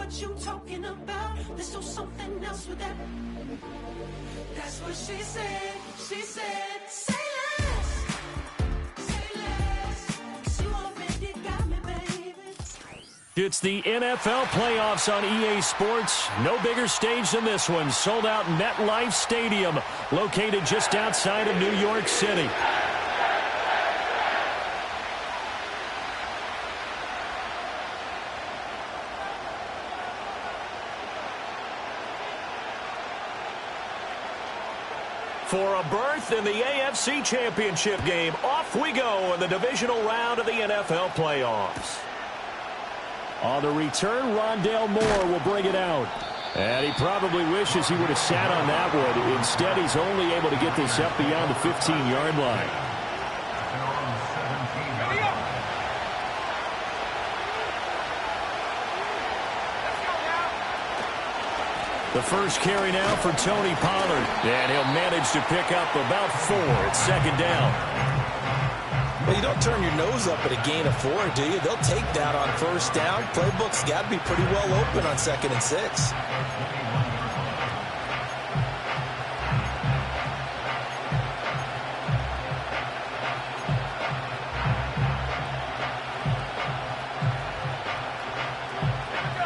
what you talking about. Let's do something else with that. That's what she said. She said, say less. Say less. You already got me, baby. It's the NFL playoffs on EA Sports. No bigger stage than this one. Sold out MetLife Stadium, located just outside of New York City. For a berth in the AFC Championship game, off we go in the divisional round of the NFL playoffs. On the return, Rondale Moore will bring it out. And he probably wishes he would have sat on that one. Instead, he's only able to get this up beyond the 15-yard line. The first carry now for Tony Pollard. And he'll manage to pick up about 4 at second down. Well, you don't turn your nose up at a gain of 4, do you? They'll take that on first down. Playbook's got to be pretty well open on 2nd and 6.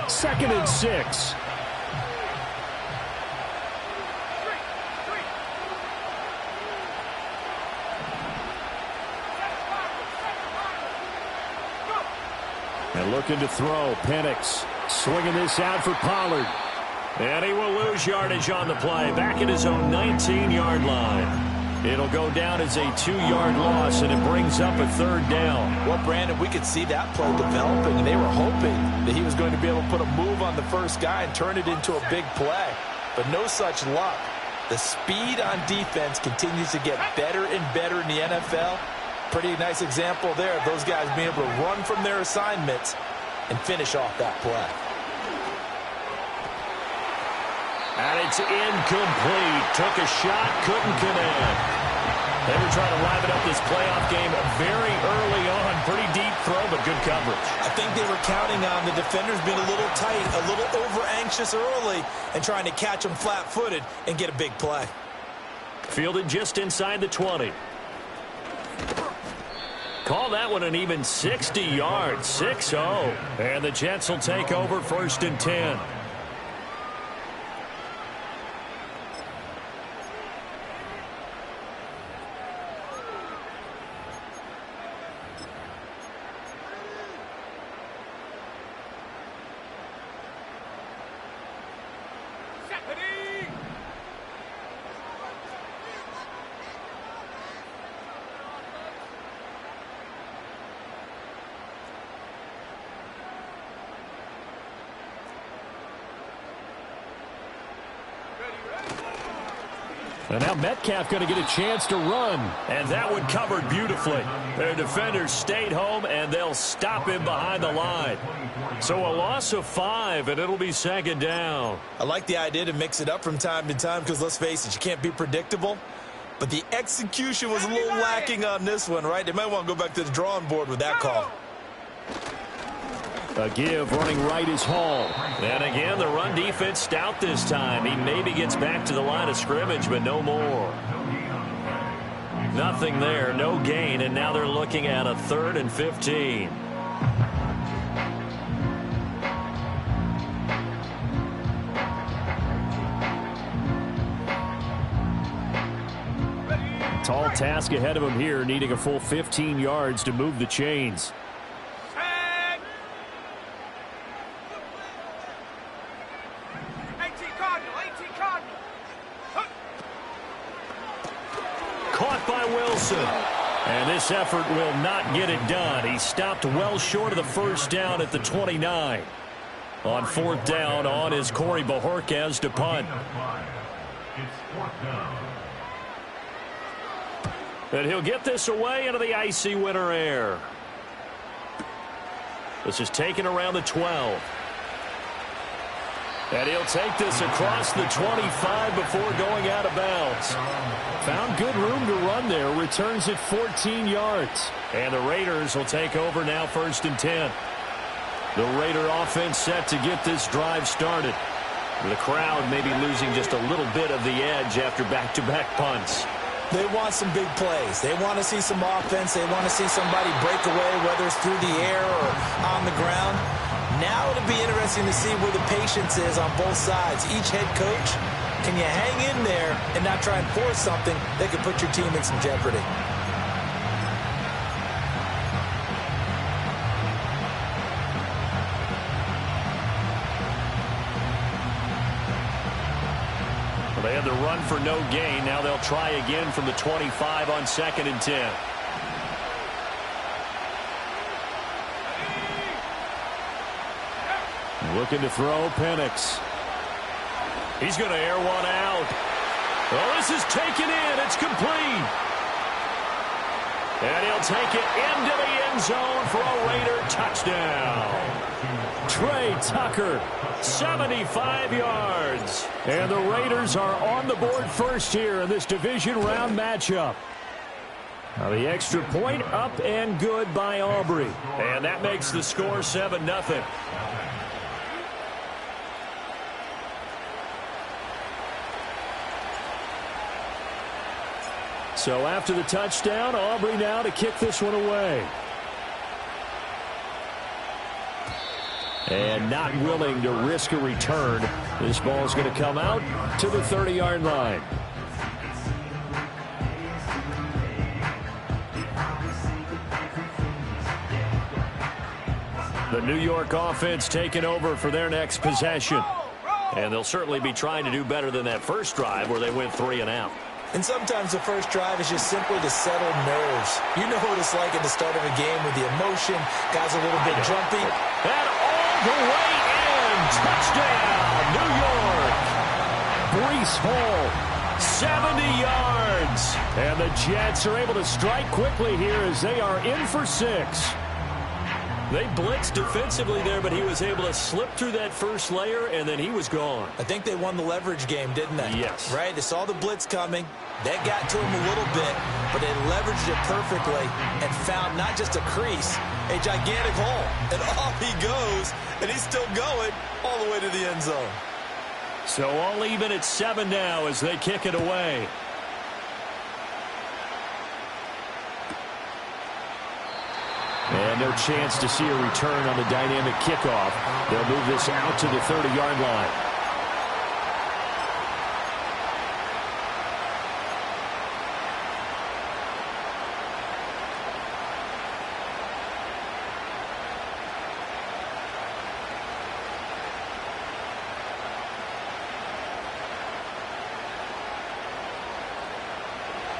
Second and 6. And looking to throw, Penix swinging this out for Pollard. And he will lose yardage on the play, back at his own 19-yard line. It'll go down as a 2-yard loss, and it brings up a 3rd down. Well, Brandon, we could see that play developing, and they were hoping that he was going to be able to put a move on the first guy and turn it into a big play. But no such luck. The speed on defense continues to get better and better in the NFL. Pretty nice example there of those guys being able to run from their assignments and finish off that play. And it's incomplete. Took a shot, couldn't connect. They were trying to liven up this playoff game very early on. Pretty deep throw, but good coverage. I think they were counting on the defenders being a little tight, a little over-anxious early, and trying to catch them flat-footed and get a big play. Fielded just inside the 20. Call that one an even 60 yards, 6-0. And the Jets will take over 1st and 10. And now Metcalf going to get a chance to run. And that one covered beautifully. Their defenders stayed home, and they'll stop him behind the line. So a loss of 5, and it'll be 2nd down. I like the idea to mix it up from time to time because, let's face it, you can't be predictable. But the execution was a little lacking on this one, right? They might want to go back to the drawing board with that call. A give running right is Hall. And again, the run defense stout this time. He maybe gets back to the line of scrimmage, but no more. Nothing there, no gain, and now they're looking at a 3rd and 15. Tall task ahead of him here, needing a full 15 yards to move the chains. Caught by Wilson. And this effort will not get it done. He stopped well short of the 1st down at the 29. On 4th down, on is Corey Bojorquez to punt. And he'll get this away into the icy winter air. This is taken around the 12. And he'll take this across the 25 before going out of bounds. Found good room to run there. Returns at 14 yards. And the Raiders will take over now 1st and 10. The Raider offense set to get this drive started. The crowd maybe losing just a little bit of the edge after back-to-back punts. They want some big plays. They want to see some offense. They want to see somebody break away, whether it's through the air or on the ground. Now it'll be interesting to see where the patience is on both sides. Each head coach, can you hang in there and not try and force something that could put your team in some jeopardy? They had the run for no gain. Now they'll try again from the 25 on 2nd and 10. Looking to throw, Penix. He's going to air one out. Oh, this is taken in. It's complete. And he'll take it into the end zone for a Raider touchdown. Trey Tucker, 75 yards. And the Raiders are on the board first here in this division round matchup. Now the extra point up and good by Aubrey. And that makes the score 7-0. So after the touchdown, Aubrey now to kick this one away. And not willing to risk a return. This ball is going to come out to the 30-yard line. The New York offense taking over for their next possession. And they'll certainly be trying to do better than that first drive where they went 3 and out. And sometimes the first drive is just simply to settle nerves. You know what it's like at the start of a game with the emotion. Guys a little bit jumpy. And all the way in. Touchdown, New York. Breece Hall, 70 yards. And the Jets are able to strike quickly here as they are in for 6. They blitzed defensively there, but he was able to slip through that first layer, and then he was gone. I think they won the leverage game, didn't they? Yes. Right? They saw the blitz coming. That got to him a little bit, but they leveraged it perfectly and found not just a crease, a gigantic hole. And off he goes, and he's still going all the way to the end zone. So all even at 7 now as they kick it away. And no chance to see a return on the dynamic kickoff. They'll move this out to the 30-yard line.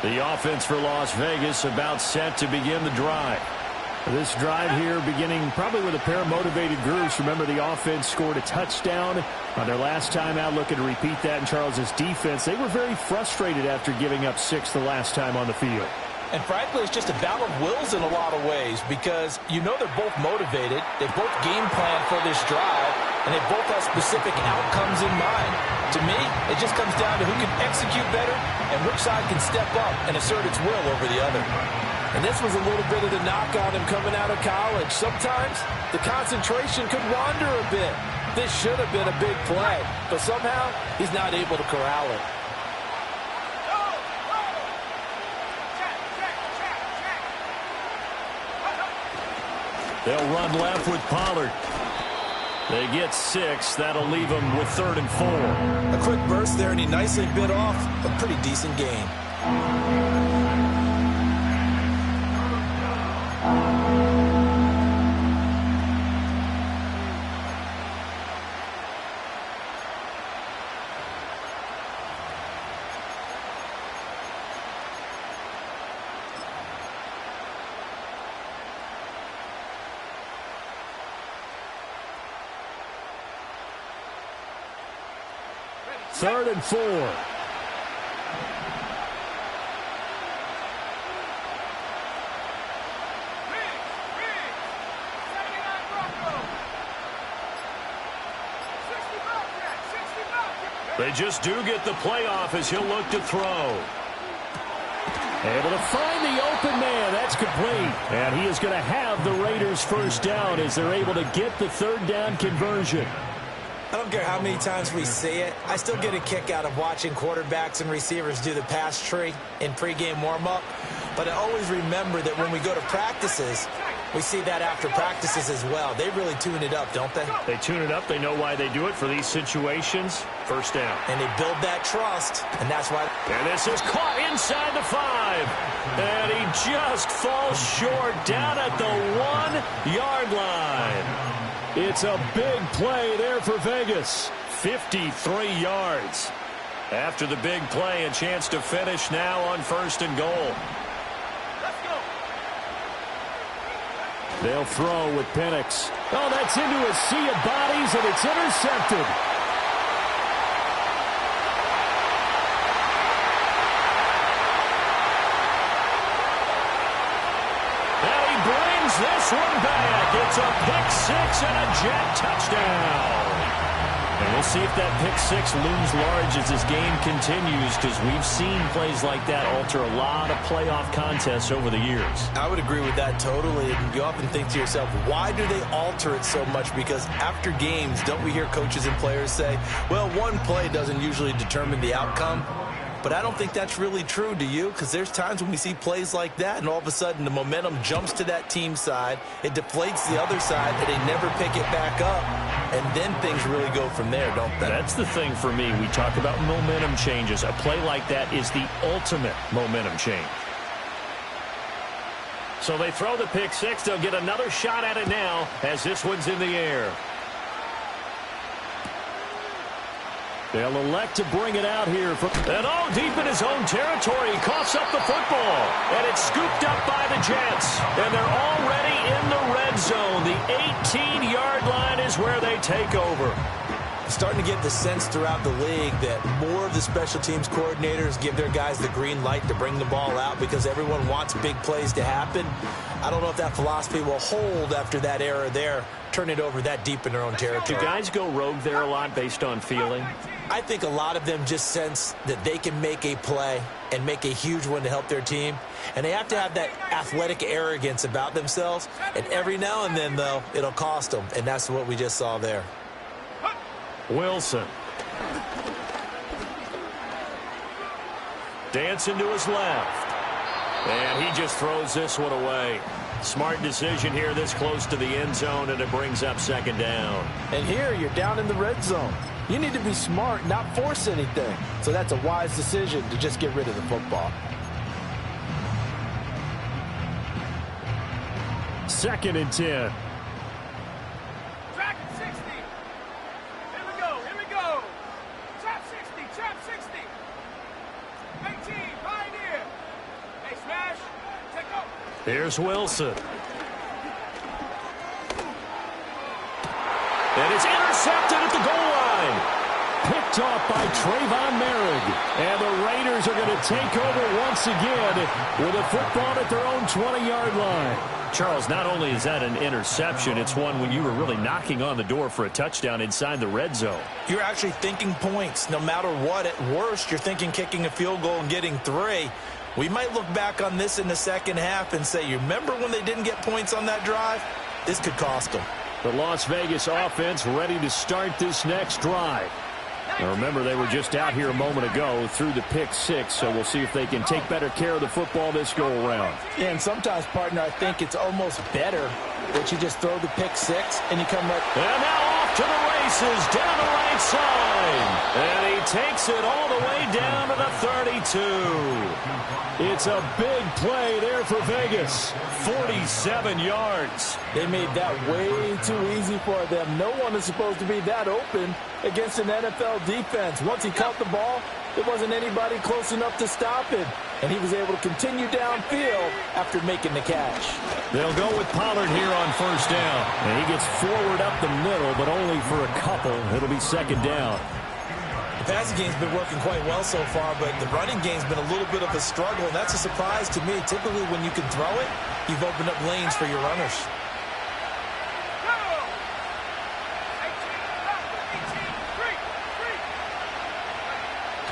The offense for Las Vegas about set to begin the drive. This drive here beginning probably with a pair of motivated groups. Remember, the offense scored a touchdown on their last time out. Looking to repeat that in Charles' defense. They were very frustrated after giving up 6 the last time on the field. And frankly, it's just a battle of wills in a lot of ways because you know they're both motivated. They both game plan for this drive, and they both have specific outcomes in mind. To me, it just comes down to who can execute better and which side can step up and assert its will over the other. And this was a little bit of the knock on him coming out of college. Sometimes the concentration could wander a bit. This should have been a big play, but somehow he's not able to corral it. They'll run left with Pollard. They get 6. That'll leave them with 3rd and 4. A quick burst there, and he nicely bit off a pretty decent gain. Third and 4. They just do get the playoff as he'll look to throw. Able to find the open man. That's It's complete. And he is going to have the Raiders first down as they're able to get the third down conversion. I don't care how many times we see it. I still get a kick out of watching quarterbacks and receivers do the pass tree in pregame warm-up. But I always remember that when we go to practices, we see that after practices as well. They really tune it up, don't they? They tune it up. They know why they do it for these situations. First down. And they build that trust, and that's why. And this is caught inside the 5. And he just falls short down at the 1-yard line. It's a big play there for Vegas. 53 yards. After the big play, a chance to finish now on 1st and goal. They'll throw with Penix. Oh, that's into a sea of bodies, and it's intercepted. And he brings this one back. It's a pick 6 and a Jet touchdown. And we'll see if that pick 6 looms large as this game continues, because we've seen plays like that alter a lot of playoff contests over the years. I would agree with that totally. And you often think to yourself, why do they alter it so much? Because after games, don't we hear coaches and players say, well, one play doesn't usually determine the outcome? But I don't think that's really true, do you? Because there's times when we see plays like that, and all of a sudden the momentum jumps to that team side, it deflates the other side, and they never pick it back up, and then things really go from there, don't they? That's the thing for me. We talk about momentum changes. A play like that is the ultimate momentum change. So they throw the pick 6. They'll get another shot at it now as this one's in the air. They'll elect to bring it out here. And all deep in his own territory. He coughs up the football. And it's scooped up by the Jets. And they're already in the red zone. The 18-yard line is where they take over. Starting to get the sense throughout the league that more of the special teams coordinators give their guys the green light to bring the ball out because everyone wants big plays to happen. I don't know if that philosophy will hold after that era there, turn it over that deep in their own territory. Do guys go rogue there a lot based on feeling? I think a lot of them just sense that they can make a play and make a huge one to help their team. And they have to have that athletic arrogance about themselves. And every now and then, though, it'll cost them. And that's what we just saw there. Wilson. Dancing to his left. And he just throws this one away. Smart decision here this close to the end zone, and it brings up 2nd down. And here you're down in the red zone. You need to be smart, not force anything. So that's a wise decision to just get rid of the football. 2nd and 10. Track 60. Here we go. Trap 60. 18, Pioneer. Hey, smash. Take off. Here's Wilson. And it's intercepted at the goal line. Picked off by Trayvon Merrick. And the Raiders are going to take over once again with a football at their own 20-yard line. Charles, not only is that an interception, it's one when you were really knocking on the door for a touchdown inside the red zone. You're actually thinking points. No matter what, at worst, you're thinking kicking a field goal and getting 3. We might look back on this in the second half and say, you remember when they didn't get points on that drive? This could cost them. The Las Vegas offense ready to start this next drive. Now remember, they were just out here a moment ago through the pick 6, so we'll see if they can take better care of the football this go-around. Yeah, and sometimes, partner, I think it's almost better that you just throw the pick 6 and you come right. And now off to the races down the right side. And he takes it all the way down to the 32. It's a big play there for Vegas. 47 yards. They made that way too easy for them. No one is supposed to be that open against an NFL defense. Once he caught the ball, there wasn't anybody close enough to stop it. And he was able to continue downfield after making the catch. They'll go with Pollard here on 1st down. And he gets forward up the middle, but only for a couple. It'll be 2nd down. The passing game's been working quite well so far, but the running game's been a little bit of a struggle, and that's a surprise to me. Typically, when you can throw it, you've opened up lanes for your runners.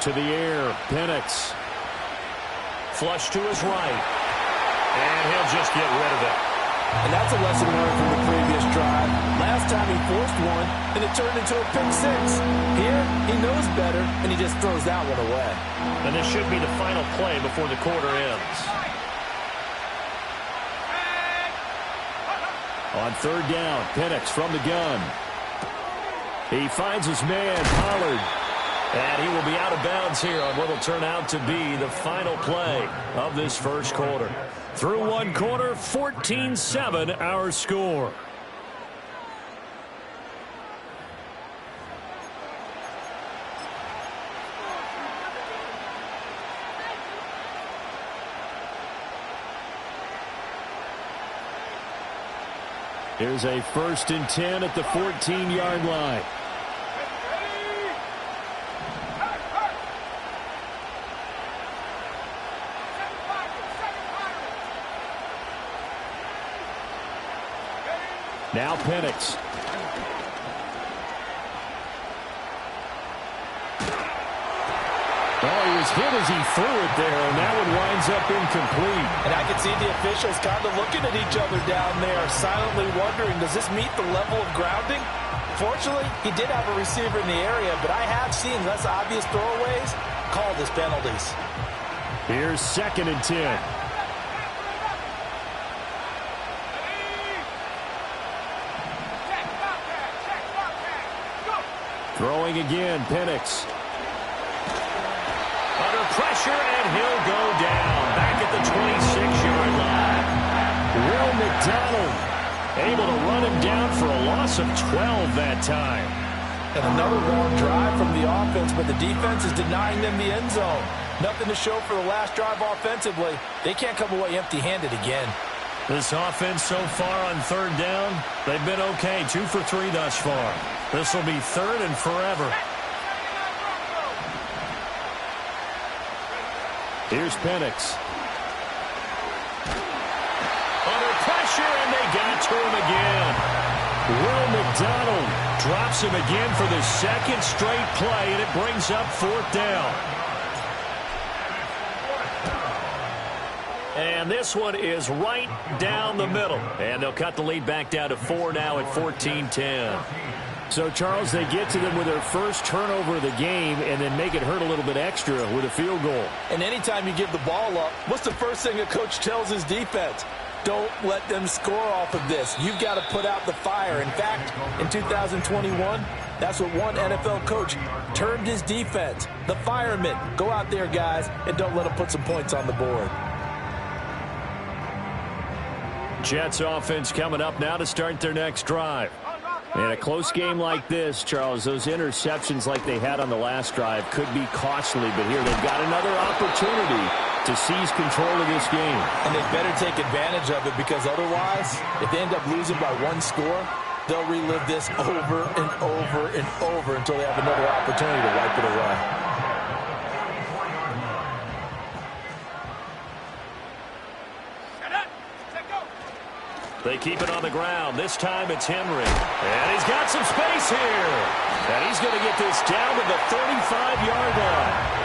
To the air, Penix. Flush to his right. And he'll just get rid of it. And that's a lesson learned from the previous drive. Last time he forced one, and it turned into a pick six. Here, he knows better, and he just throws that one away. And this should be the final play before the quarter ends. On third down, Penix from the gun. He finds his man, Pollard. And he will be out of bounds here on what will turn out to be the final play of this first quarter. Through one quarter, 14-7 our score. Here's a 1st and 10 at the 14-yard line. Now Penix. Oh, he was hit as he threw it there, and that one winds up incomplete. And I can see the officials kind of looking at each other down there, silently wondering, does this meet the level of grounding? Fortunately, he did have a receiver in the area, but I have seen less obvious throwaways called as penalties. Here's 2nd and 10. Throwing again, Penix. Under pressure, and he'll go down. Back at the 26-yard line. Will McDonald able to run him down for a loss of 12 that time. And another long drive from the offense, but the defense is denying them the end zone. Nothing to show for the last drive offensively. They can't come away empty-handed again. This offense so far on third down, they've been okay. 2 for 3 thus far. This will be 3rd and forever. Here's Penix. Under pressure, and they got to him again. Will McDonald drops him again for the 2nd straight play, and it brings up 4th down. And this one is right down the middle. And they'll cut the lead back down to 4 now at 14-10. So, Charles, they get to them with their first turnover of the game and then make it hurt a little bit extra with a field goal. And anytime you give the ball up, what's the first thing a coach tells his defense? Don't let them score off of this. You've got to put out the fire. In fact, in 2021, that's what one NFL coach termed his defense. The firemen. Go out there, guys, and don't let them put some points on the board. Jets offense coming up now to start their next drive. In a close game like this, Charles, those interceptions like they had on the last drive could be costly, but here they've got another opportunity to seize control of this game. And they better take advantage of it, because otherwise, if they end up losing by 1 score, they'll relive this over and over and over until they have another opportunity to wipe it away. They keep it on the ground. This time it's Henry. And he's got some space here. And he's going to get this down to the 35-yard line.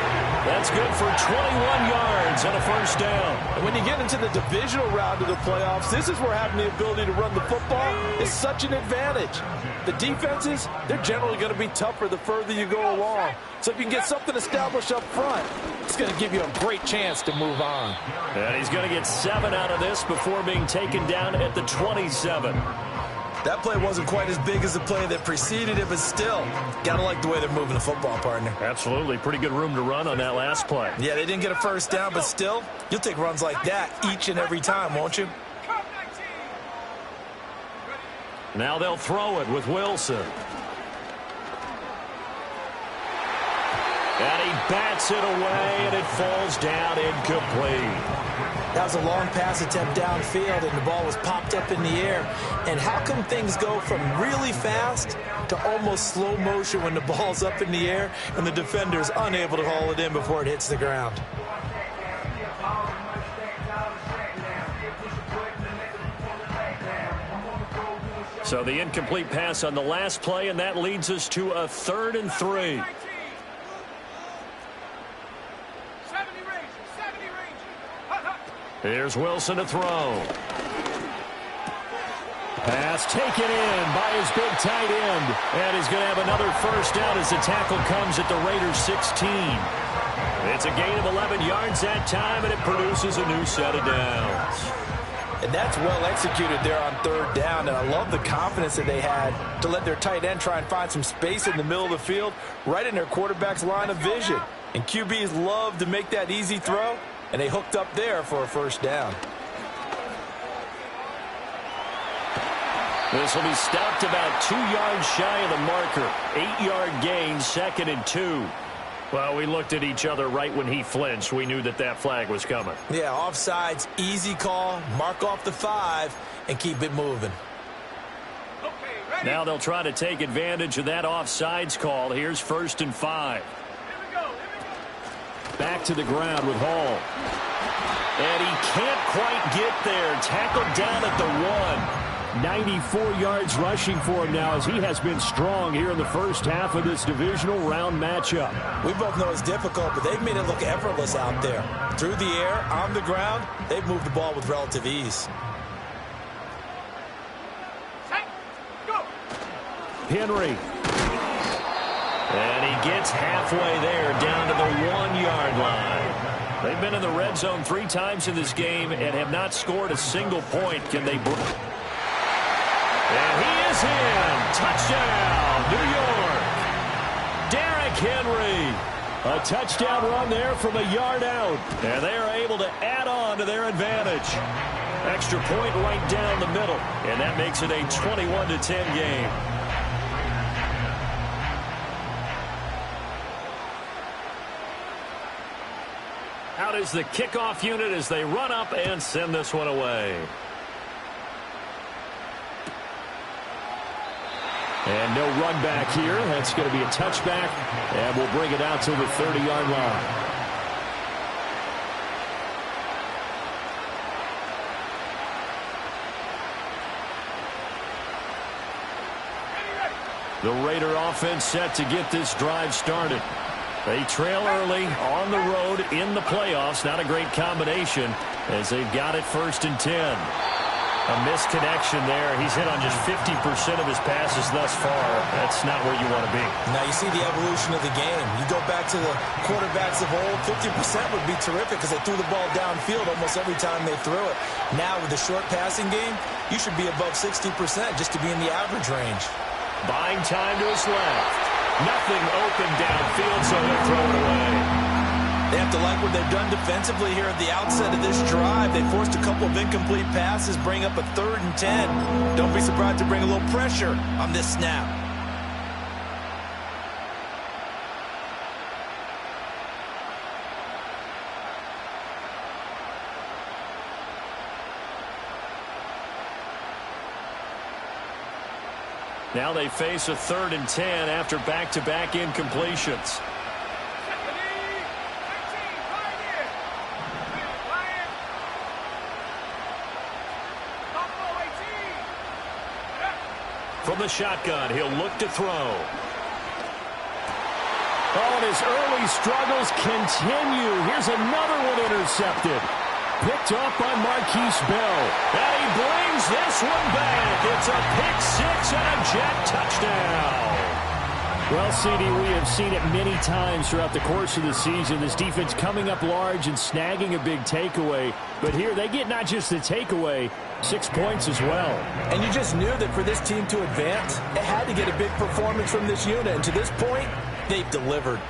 That's good for 21 yards and a 1st down. And when you get into the divisional round of the playoffs, this is where having the ability to run the football is such an advantage. The defenses, they're generally going to be tougher the further you go along. So if you can get something established up front, it's going to give you a great chance to move on. And he's going to get 7 out of this before being taken down at the 27. That play wasn't quite as big as the play that preceded it, but still, got to like the way they're moving the football, partner. Absolutely. Pretty good room to run on that last play. Yeah, they didn't get a 1st down, but still, you'll take runs like that each and every time, won't you? Now they'll throw it with Wilson. And he bats it away, and it falls down incomplete. That was a long pass attempt downfield, and the ball was popped up in the air. And how come things go from really fast to almost slow motion when the ball's up in the air and the defender's unable to haul it in before it hits the ground? So the incomplete pass on the last play, and that leads us to a 3rd and 3. Here's Wilson to throw. Pass taken in by his big tight end. And he's going to have another first down as the tackle comes at the Raiders' 16. It's a gain of 11 yards that time, and it produces a new set of downs. And that's well executed there on third down, and I love the confidence that they had to let their tight end try and find some space in the middle of the field, right in their quarterback's line of vision. And QBs love to make that easy throw, and they hooked up there for a first down. This will be stopped about 2 yards shy of the marker. 8-yard gain, 2nd and 2. Well, we looked at each other right when he flinched. We knew that that flag was coming. Yeah, offsides, easy call, mark off the 5, and keep it moving. Okay, ready? Now they'll try to take advantage of that offsides call. Here's 1st and 5. Here we go, here we go. Back to the ground with Hall. And he can't quite get there. Tackled down at the 1. 94 yards rushing for him now as he has been strong here in the first half of this divisional round matchup. We both know it's difficult, but they've made it look effortless out there. Through the air, on the ground, they've moved the ball with relative ease. Set, go. Henry. And he gets halfway there down to the 1-yard line. They've been in the red zone 3 times in this game and have not scored a single point. Can they... And he is in. Touchdown, New York. Derrick Henry. A touchdown run there from a yard out. And they are able to add on to their advantage. Extra point right down the middle. And that makes it a 21-10 game. Out is the kickoff unit as they run up and send this one away. And no run back here. That's going to be a touchback. And we'll bring it out to the 30-yard line. The Raider offense set to get this drive started. They trail early on the road in the playoffs. Not a great combination as they've got it 1st and 10. A misconnection there. He's hit on just 50% of his passes thus far. That's not where you want to be. Now you see the evolution of the game. You go back to the quarterbacks of old, 50% would be terrific because they threw the ball downfield almost every time they threw it. Now with the short passing game, you should be above 60% just to be in the average range. Buying time to his left. Nothing open downfield, so they'll throw it away. They have to like what they've done defensively here at the outset of this drive. They forced a couple of incomplete passes, bring up a 3rd and 10. Don't be surprised to bring a little pressure on this snap. Now they face a 3rd and 10 after back-to-back incompletions. From the shotgun, he'll look to throw. Oh, and his early struggles continue. Here's another one intercepted. Picked off by Marquise Bell. And he brings this one back. It's a pick 6 and a jet touchdown. Well, CD, we have seen it many times throughout the course of the season. This defense coming up large and snagging a big takeaway. But here they get not just the takeaway, 6 points as well. And you just knew that for this team to advance, it had to get a big performance from this unit. And to this point, they've delivered.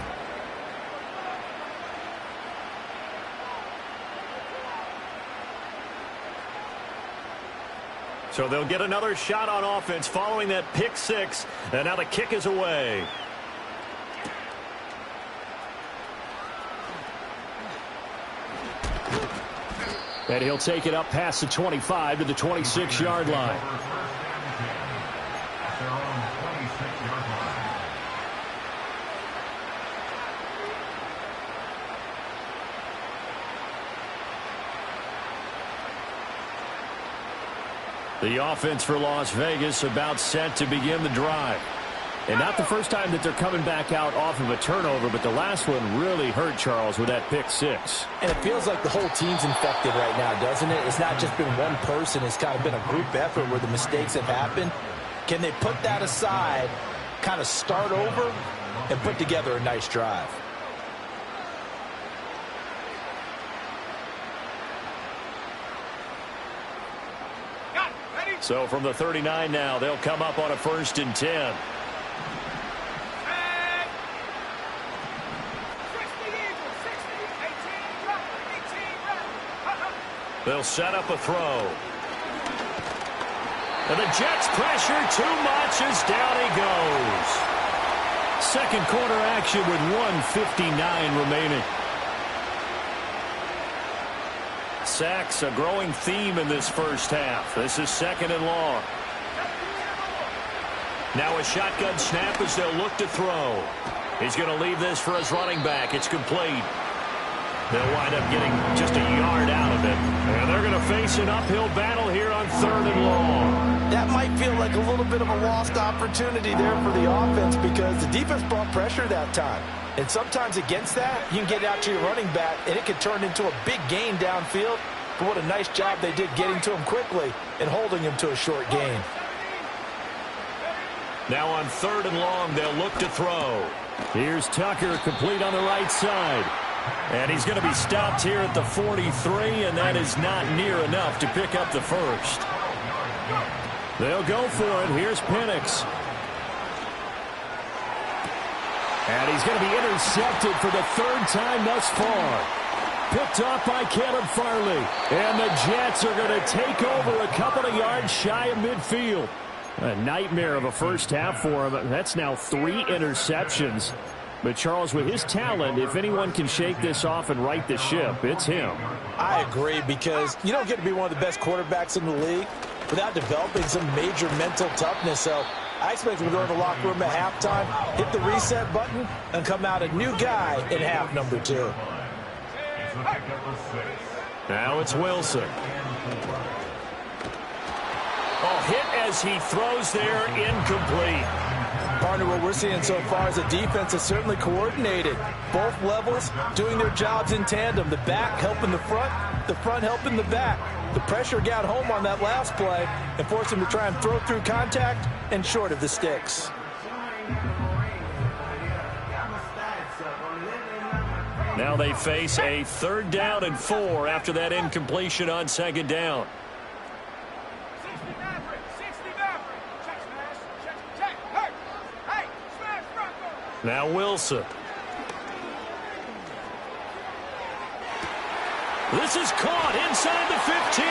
So they'll get another shot on offense following that pick 6. And now the kick is away. And he'll take it up past the 25 to the 26-yard line. The offense for Las Vegas about set to begin the drive. And not the first time that they're coming back out off of a turnover, but the last one really hurt Charles with that pick six. And it feels like the whole team's infected right now, doesn't it? It's not just been one person. It's kind of been a group effort where the mistakes have happened. Can they put that aside, kind of start over, and put together a nice drive? So from the 39 now, they'll come up on a 1st and 10. They'll set up a throw. And the Jets pressure too much as down he goes. Second quarter action with 1:59 remaining. Sacks, a growing theme in this first half. This is 2nd and long. Now a shotgun snap as they'll look to throw. He's going to leave this for his running back. It's complete. They'll wind up getting just a yard out of it. And they're going to face an uphill battle here on 3rd and long. That might feel like a little bit of a lost opportunity there for the offense because the defense brought pressure that time. And sometimes against that, you can get out to your running back, and it can turn into a big gain downfield. But what a nice job they did getting to him quickly and holding him to a short gain. Now on 3rd and long, they'll look to throw. Here's Tucker, complete on the right side. And he's going to be stopped here at the 43, and that is not near enough to pick up the first. They'll go for it. Here's Penix. And he's going to be intercepted for the 3rd time thus far. Picked off by Caleb Farley. And the Jets are going to take over a couple of yards shy of midfield. A nightmare of a first half for him. That's now 3 interceptions. But, Charles, with his talent, if anyone can shake this off and right the ship, it's him. I agree, because you don't get to be one of the best quarterbacks in the league without developing some major mental toughness. So I expect him to go in the locker room at halftime, hit the reset button, and come out a new guy in half number 2. Now it's Wilson. Oh, hit as he throws there, incomplete. Partner, what we're seeing so far is the defense is certainly coordinated. Both levels doing their jobs in tandem. The back helping the front helping the back. The pressure got home on that last play and forced him to try and throw through contact and short of the sticks. Now they face a 3rd down and 4 after that incompletion on 2nd down. Now Wilson. This is caught inside the 15.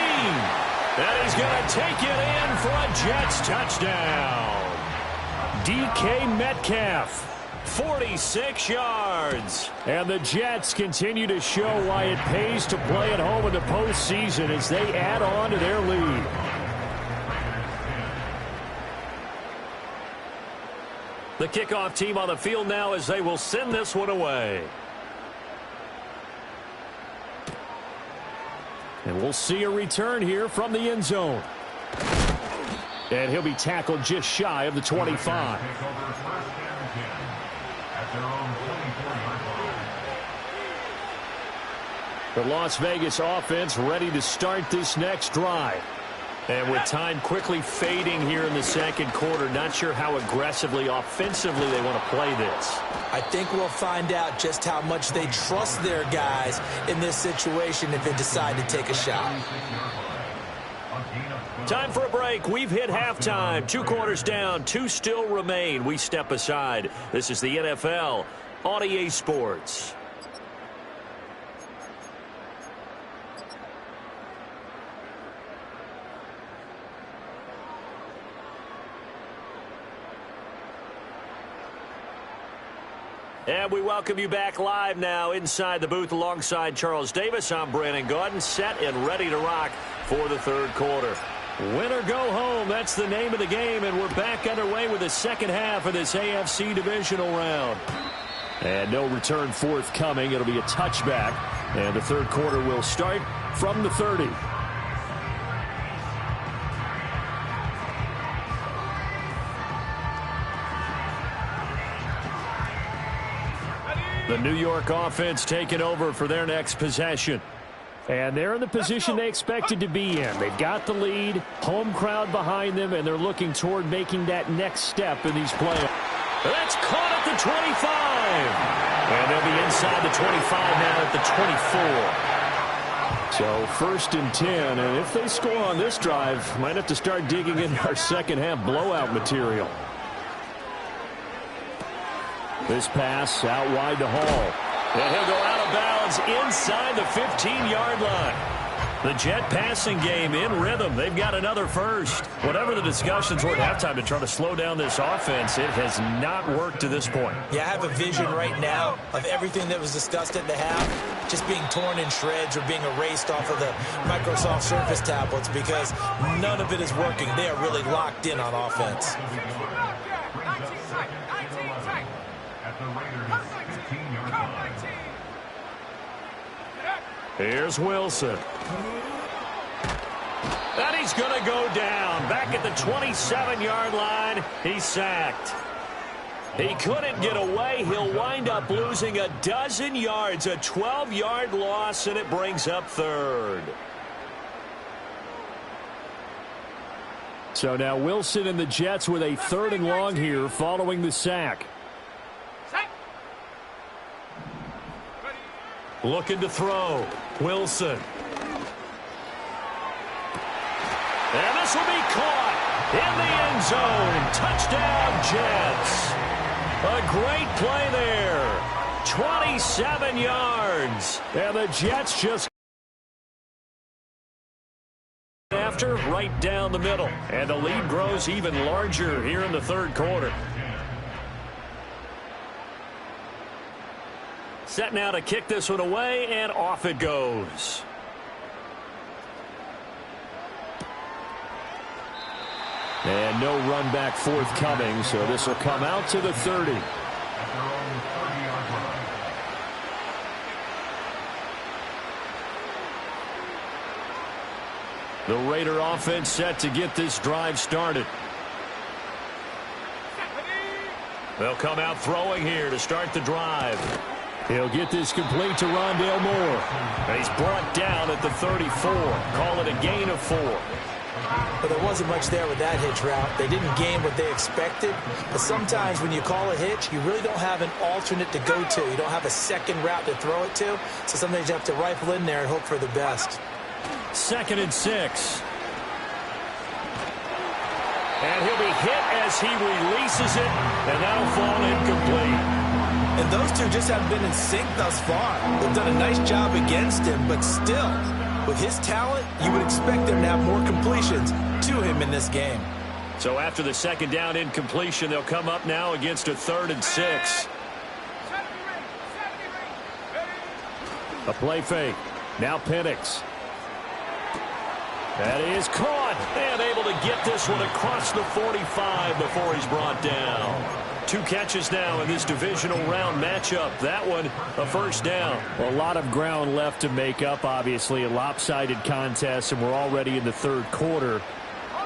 And he's going to take it in for a Jets touchdown. DK Metcalf. 46 yards. And the Jets continue to show why it pays to play at home in the postseason as they add on to their lead. The kickoff team on the field now as they will send this one away. And we'll see a return here from the end zone. And he'll be tackled just shy of the 25. The Las Vegas offense ready to start this next drive. And with time quickly fading here in the 2nd quarter, not sure how aggressively, offensively they want to play this. I think we'll find out just how much they trust their guys in this situation if they decide to take a shot. Time for a break. We've hit halftime. 2 quarters down, 2 still remain. We step aside. This is the NFL on EA Sports. And we welcome you back live now inside the booth alongside Charles Davis. I'm Brandon Gaudin, set and ready to rock for the 3rd quarter. Win or go home, that's the name of the game, and we're back underway with the 2nd half of this AFC divisional round. And no return forthcoming. It'll be a touchback, and the 3rd quarter will start from the 30. The New York offense taking over for their next possession. And they're in the position they expected to be in. They've got the lead, home crowd behind them, and they're looking toward making that next step in these playoffs. That's caught at the 25. And they'll be inside the 25 now at the 24. So 1st and 10, and if they score on this drive, might have to start digging into our second half blowout material. This pass out wide to Hall. And he'll go out of bounds inside the 15-yard line. The Jet passing game in rhythm. They've got another first. Whatever the discussions were at halftime to try to slow down this offense, it has not worked to this point. Yeah, I have a vision right now of everything that was discussed at the half just being torn in shreds or being erased off of the Microsoft Surface tablets because none of it is working. They are really locked in on offense. Here's Wilson. And he's going to go down. Back at the 27-yard line, he's sacked. He couldn't get away. He'll wind up losing a dozen yards, a 12-yard loss, and it brings up 3rd. So now Wilson and the Jets with a 3rd and long here following the sack. Looking to throw. Wilson. And this will be caught in the end zone. Touchdown, Jets. A great play there. 27 yards. And the Jets just after right down the middle. And the lead grows even larger here in the 3rd quarter. Set now to kick this one away, and off it goes. And no run back forthcoming, so this will come out to the 30. The Raider offense set to get this drive started. They'll come out throwing here to start the drive. He'll get this complete to Rondale Moore. And he's brought down at the 34. Call it a gain of 4. But there wasn't much there with that hitch route. They didn't gain what they expected. But sometimes when you call a hitch, you really don't have an alternate to go to. You don't have a second route to throw it to. So sometimes you have to rifle in there and hope for the best. 2nd and 6. And he'll be hit as he releases it. And that'll fall incomplete. And those two just haven't been in sync thus far. They've done a nice job against him, but still, with his talent, you would expect them to have more completions to him in this game. So after the 2nd down incompletion, they'll come up now against a 3rd and 6. A play fake. Now Penix. That is caught. And able to get this one across the 45 before he's brought down. 2 catches now in this divisional round matchup. That one, a 1st down. Well, a lot of ground left to make up, obviously. A lopsided contest, and we're already in the 3rd quarter.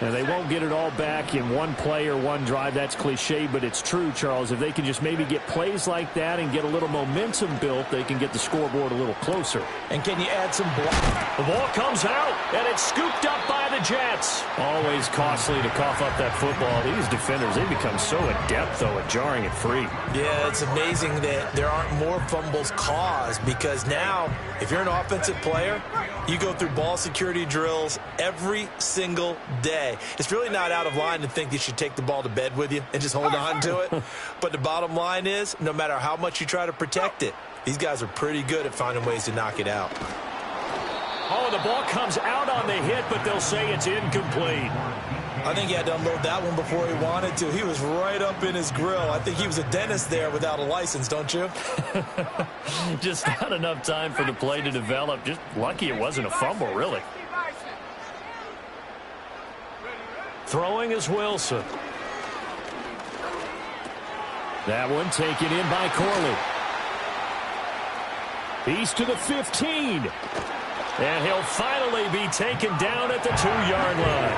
And they won't get it all back in one play or one drive. That's cliche, but it's true, Charles. If they can just maybe get plays like that and get a little momentum built, they can get the scoreboard a little closer. And can you add some block? The ball comes out, and it's scooped up by the Jets. Always costly to cough up that football. These defenders, they become so adept, though, at jarring it free. Yeah, it's amazing that there aren't more fumbles caused because now, if you're an offensive player, you go through ball security drills every single day. It's really not out of line to think you should take the ball to bed with you and just hold on to it. But the bottom line is, no matter how much you try to protect it, these guys are pretty good at finding ways to knock it out. Oh, the ball comes out on the hit, but they'll say it's incomplete. I think he had to unload that one before he wanted to. He was right up in his grill. I think he was a dentist there without a license, don't you? Just not enough time for the play to develop. Just lucky it wasn't a fumble, really. Throwing is Wilson. That one taken in by Corley. He's to the 15. And he'll finally be taken down at the 2-yard line.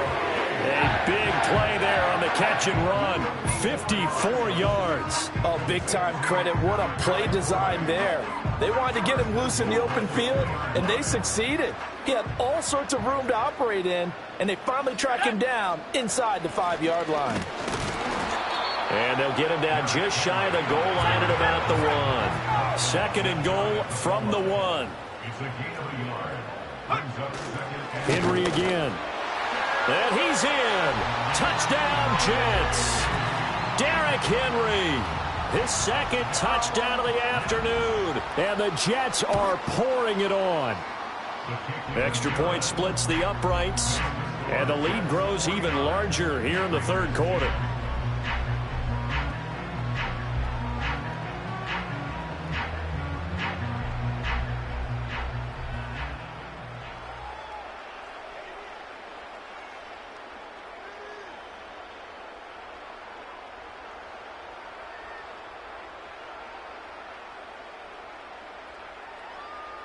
A big play there on the catch and run. 54 yards. Oh, big-time credit. What a play design there. They wanted to get him loose in the open field, and they succeeded. He had all sorts of room to operate in, and they finally track him down inside the 5-yard line. And they'll get him down just shy of the goal line at about the 1. Second and goal from the 1. Henry again. And he's in. Touchdown, Jets. Derrick Henry. His second touchdown of the afternoon. And the Jets are pouring it on. Extra point splits the uprights. And the lead grows even larger here in the third quarter.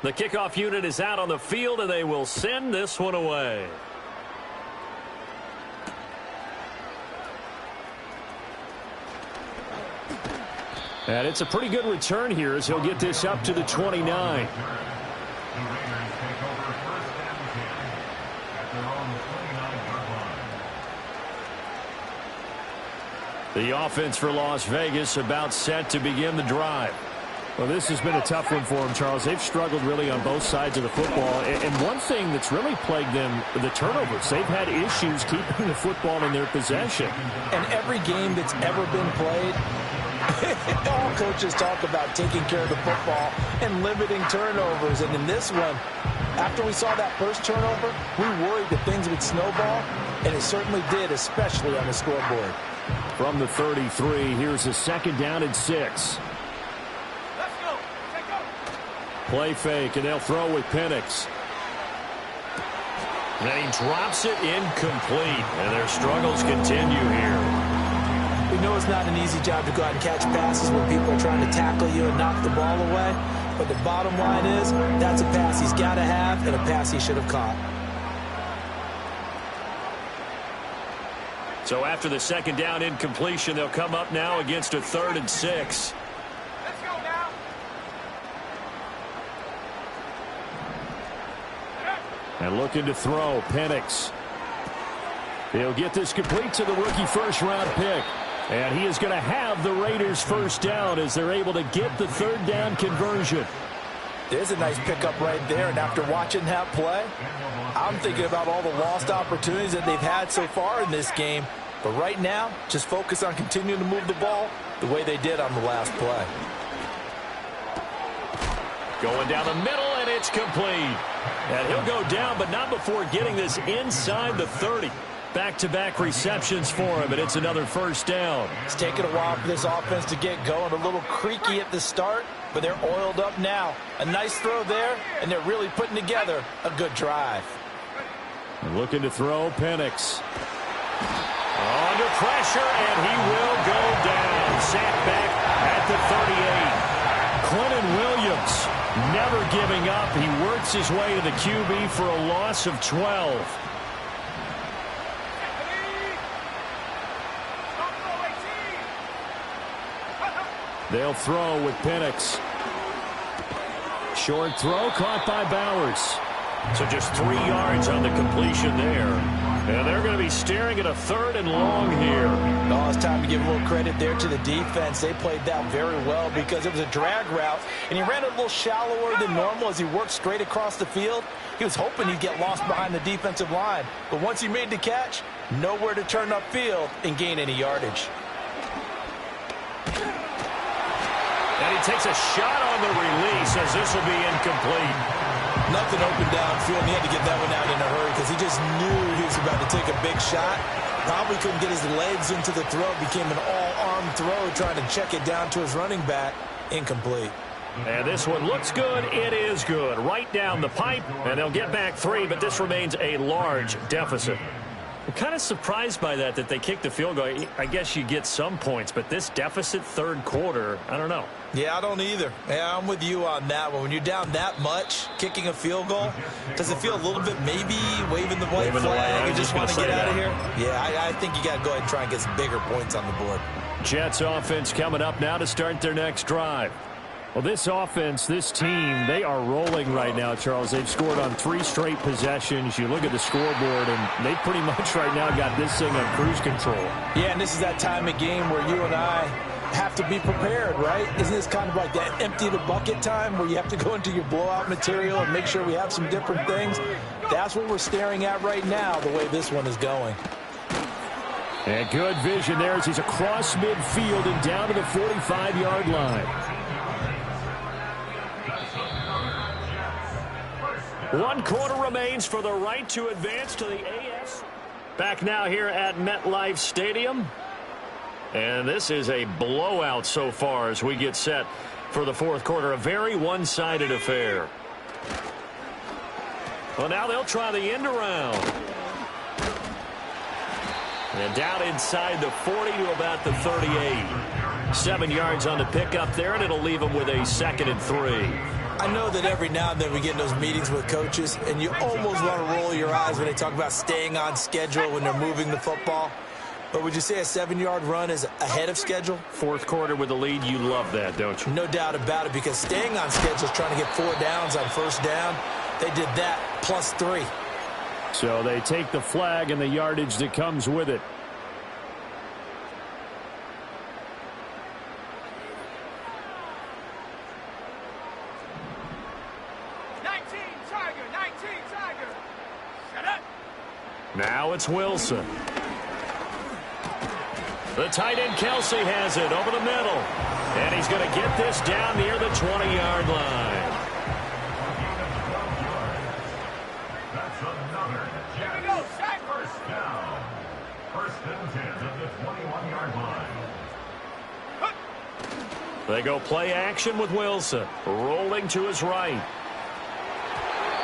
The kickoff unit is out on the field, and they will send this one away. And it's a pretty good return here as he'll get this up to the 29. The offense for Las Vegas about set to begin the drive. Well, this has been a tough one for them, Charles. They've struggled really on both sides of the football. And one thing that's really plagued them, the turnovers. They've had issues keeping the football in their possession. And every game that's ever been played, all coaches talk about taking care of the football and limiting turnovers. And in this one, after we saw that first turnover, we worried that things would snowball, and it certainly did, especially on the scoreboard. From the 33, here's a second down and 6. Play fake, and they'll throw with Penix. And he drops it incomplete, and their struggles continue here. We know it's not an easy job to go out and catch passes when people are trying to tackle you and knock the ball away. But the bottom line is, that's a pass he's got to have and a pass he should have caught. So after the second down incompletion, they'll come up now against a 3rd and 6. And looking to throw, Penix. He'll get this complete to the rookie first-round pick. And he is going to have the Raiders first down as they're able to get the third down conversion. There's a nice pickup right there, and after watching that play, I'm thinking about all the lost opportunities that they've had so far in this game. But right now, just focus on continuing to move the ball the way they did on the last play. Going down the middle, and it's complete. And he'll go down, but not before getting this inside the 30. Back-to-back receptions for him, and it's another first down. It's taken a while for this offense to get going. A little creaky at the start, but they're oiled up now. A nice throw there, and they're really putting together a good drive. Looking to throw, Penix. Under pressure, and he will go down. Sacked back at the 38. Clinton Williams never giving up. He works his way to the QB for a loss of 12. They'll throw with Penix. Short throw caught by Bowers. So just 3 yards on the completion there. And they're going to be staring at a 3rd and long here. Oh, it's time to give a little credit there to the defense. They played that very well because it was a drag route, and he ran a little shallower than normal as he worked straight across the field. He was hoping he'd get lost behind the defensive line. But once he made the catch, nowhere to turn upfield and gain any yardage. And he takes a shot on the release as this will be incomplete. Nothing open downfield, and he had to get that one out in a hurry because he just knew he was about to take a big shot. Probably couldn't get his legs into the throw. Became an all-arm throw, trying to check it down to his running back. Incomplete. And this one looks good. It is good. Right down the pipe, and they'll get back 3, but this remains a large deficit. I'm kind of surprised by that they kicked the field goal. I guess you get some points, but this deficit third quarter, I don't know. Yeah, I don't either. Yeah, I'm with you on that one. When you're down that much, kicking a field goal, does it feel a little bit maybe waving the white flag and just want to get out of here? Yeah, I think you got to go ahead and try and get some bigger points on the board. Jets offense coming up now to start their next drive. Well, this offense, this team, they are rolling right now, Charles. They've scored on 3 straight possessions. You look at the scoreboard, and they pretty much right now got this thing on cruise control. Yeah, and this is that time of game where you and I have to be prepared, right? Isn't this kind of like that empty the bucket time where you have to go into your blowout material and make sure we have some different things? That's what we're staring at right now, the way this one is going. And good vision there as he's across midfield and down to the 45-yard line. 1 quarter remains for the right to advance to the AFC. Back now here at MetLife Stadium. And this is a blowout so far as we get set for the fourth quarter. A very one-sided affair. Well, now they'll try the end around. And down inside the 40 to about the 38. 7 yards on the pickup there, and it'll leave them with a 2nd and 3. I know that every now and then we get in those meetings with coaches, and you almost want to roll your eyes when they talk about staying on schedule when they're moving the football. But would you say a 7-yard run is ahead of schedule? Fourth quarter with the lead, you love that, don't you? No doubt about it, because staying on schedule is trying to get 4 downs on first down. They did that plus 3. So they take the flag and the yardage that comes with it. Now it's Wilson. The tight end Kelsey has it over the middle. And he's going to get this down near the 20-yard line. That's another. Here we go. Sack. First down. First and 10 at the 21-yard line. They go play action with Wilson. Rolling to his right.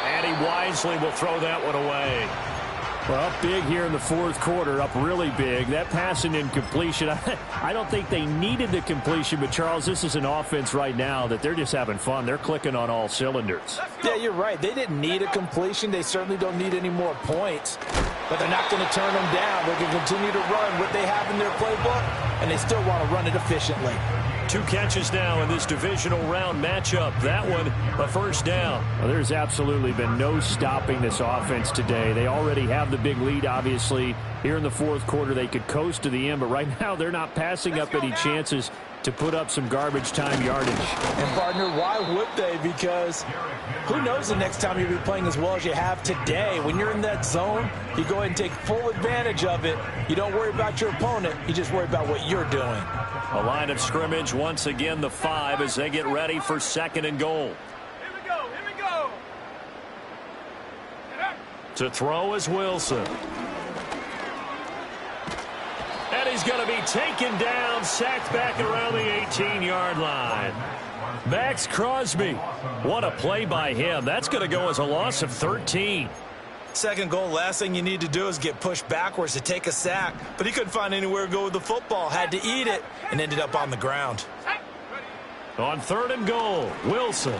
And he wisely will throw that one away. Well, big here in the fourth quarter, up really big. That pass and incompletion, I don't think they needed the completion, but, Charles, this is an offense right now that they're just having fun. They're clicking on all cylinders. Yeah, you're right. They didn't need a completion. They certainly don't need any more points, but they're not going to turn them down. They can continue to run what they have in their playbook, and they still want to run it efficiently. 2 catches now in this divisional round matchup. That one, a first down. Well, there's absolutely been no stopping this offense today. They already have the big lead, obviously. Here in the fourth quarter, they could coast to the end, but right now they're not passing up any chances to put up some garbage time yardage. And, partner, why would they? Because who knows the next time you'll be playing as well as you have today. When you're in that zone, you go ahead and take full advantage of it. You don't worry about your opponent. You just worry about what you're doing. A line of scrimmage, once again the 5 as they get ready for 2nd and goal. Here we go. Here we go. To throw is Wilson. And he's going to be taken down, sacked back around the 18-yard line. Max Crosby. What a play by him. That's going to go as a loss of 13. 2nd goal, last thing you need to do is get pushed backwards to take a sack. But he couldn't find anywhere to go with the football. Had to eat it and ended up on the ground. On 3rd and goal, Wilson.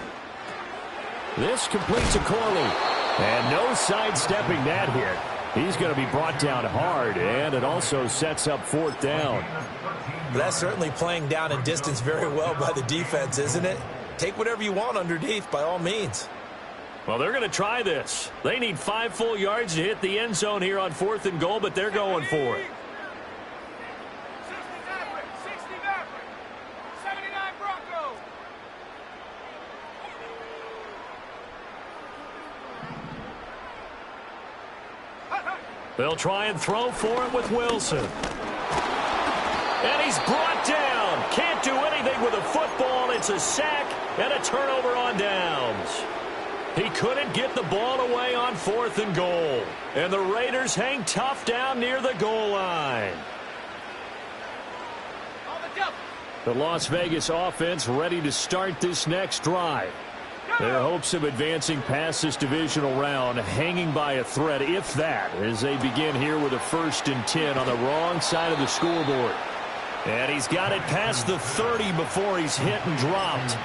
This completes a Corley. And no sidestepping that hit. He's going to be brought down hard, and it also sets up 4th down. But that's certainly playing down and distance very well by the defense, isn't it? Take whatever you want underneath, by all means. Well, they're going to try this. They need 5 full yards to hit the end zone here on 4th and goal, but they're going for it. 60 Maverick. 79 Bronco. They'll try and throw for it with Wilson. And he's brought down. Can't do anything with a football. It's a sack and a turnover on downs. He couldn't get the ball away on 4th and goal. And the Raiders hang tough down near the goal line. On the double. The Las Vegas offense ready to start this next drive. Their hopes of advancing past this divisional round hanging by a thread, if that, as they begin here with a 1st and 10 on the wrong side of the scoreboard. And he's got it past the 30 before he's hit and dropped.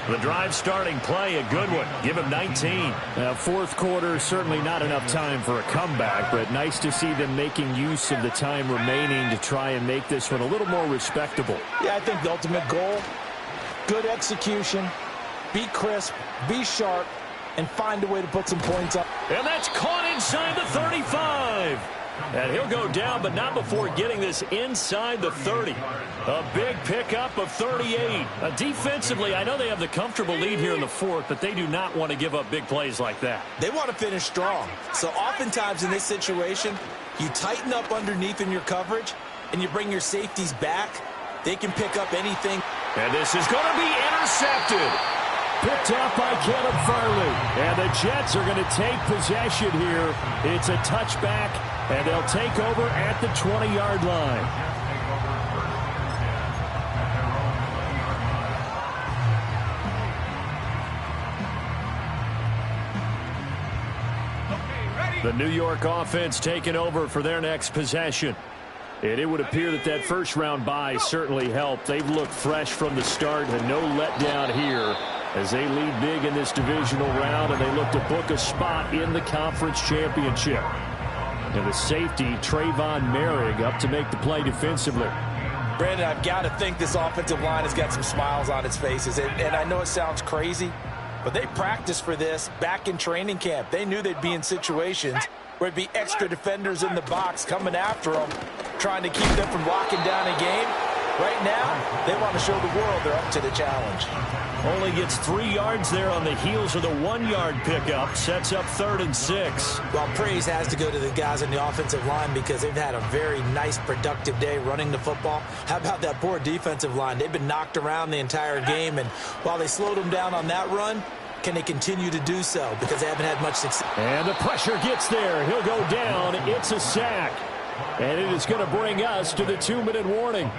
The drive starting play, a good one. Give him 19. Now, 4th quarter, certainly not enough time for a comeback, but nice to see them making use of the time remaining to try and make this one a little more respectable. Yeah, I think the ultimate goal, good execution, be crisp, be sharp, and find a way to put some points up. And that's caught inside the 35. And he'll go down, but not before getting this inside the 30. A big pickup of 38. Defensively, I know they have the comfortable lead here in the 4th, but they do not want to give up big plays like that. They want to finish strong. So oftentimes in this situation, you tighten up underneath in your coverage, and you bring your safeties back. They can pick up anything. And this is going to be intercepted. Picked off by Caleb Farley. And the Jets are going to take possession here. It's a touchback, and they'll take over at the 20-yard line. The New York offense taking over for their next possession. And it would appear that that first-round bye certainly helped. They've looked fresh from the start and no letdown here as they lead big in this divisional round, and they look to book a spot in the conference championship. And the safety, Trayvon Merrick, up to make the play defensively. Brandon, I've got to think this offensive line has got some smiles on its faces. And I know it sounds crazy, but they practiced for this back in training camp. They knew they'd be in situations where it'd be extra defenders in the box coming after them, trying to keep them from locking down a game. Right now, they want to show the world they're up to the challenge. Only gets 3 yards there on the heels of the 1-yard pickup. Sets up 3rd and 6. Well, praise has to go to the guys on the offensive line because they've had a very nice, productive day running the football. How about that poor defensive line? They've been knocked around the entire game, and while they slowed them down on that run, can they continue to do so? Because they haven't had much success. And the pressure gets there. He'll go down. It's a sack. And it is going to bring us to the 2-minute warning.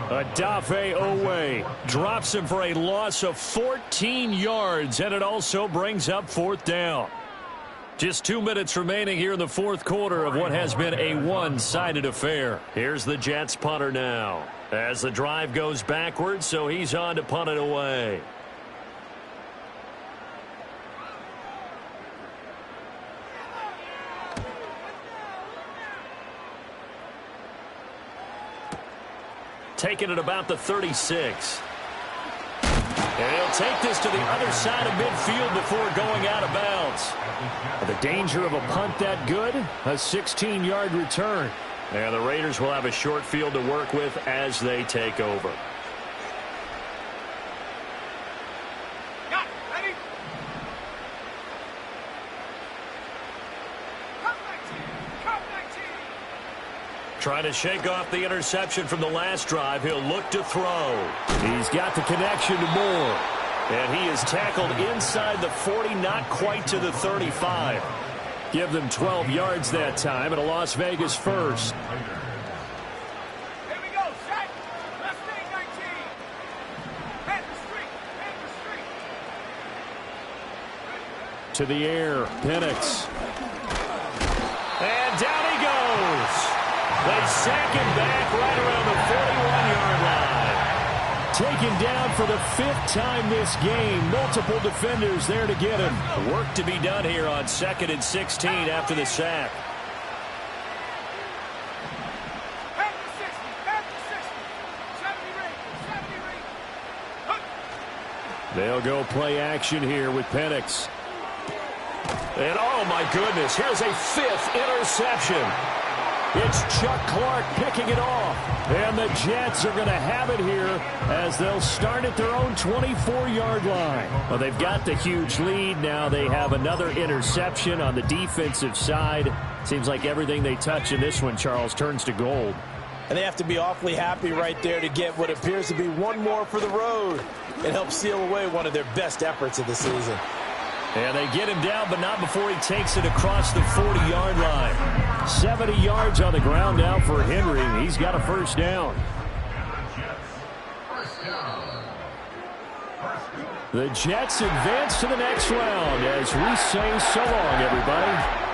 Odafe Oweh drops him for a loss of 14 yards, and it also brings up 4th down. Just 2 minutes remaining here in the 4th quarter of what has been a one-sided affair. Here's the Jets punter now as the drive goes backwards, so he's on to punt it away. Taking it about the 36. And he'll take this to the other side of midfield before going out of bounds. The danger of a punt that good? A 16-yard return. And the Raiders will have a short field to work with as they take over. Trying to shake off the interception from the last drive. He'll look to throw. He's got the connection to Moore. And he is tackled inside the 40, not quite to the 35. Give them 12 yards that time, and a Las Vegas first. Here we go, set. Let's stay 19. Head the street. Head the street. To the air, Penix. And down he goes. They sack him back right around the 41-yard line. Taken down for the 5th time this game. Multiple defenders there to get him. Work to be done here on 2nd and 16 after the sack. Head the 60. Head the 60. 70 rate. They'll go play action here with Penix. And oh my goodness, here's a 5th interception. It's Chuck Clark picking it off. And the Jets are going to have it here as they'll start at their own 24-yard line. Well, they've got the huge lead. Now they have another interception on the defensive side. Seems like everything they touch in this one, Charles, turns to gold. And they have to be awfully happy right there to get what appears to be one more for the road. It helps seal away one of their best efforts of the season. And they get him down, but not before he takes it across the 40-yard line. 70 yards on the ground now for Henry. He's got a first down. The Jets advance to the next round as we say so long, everybody.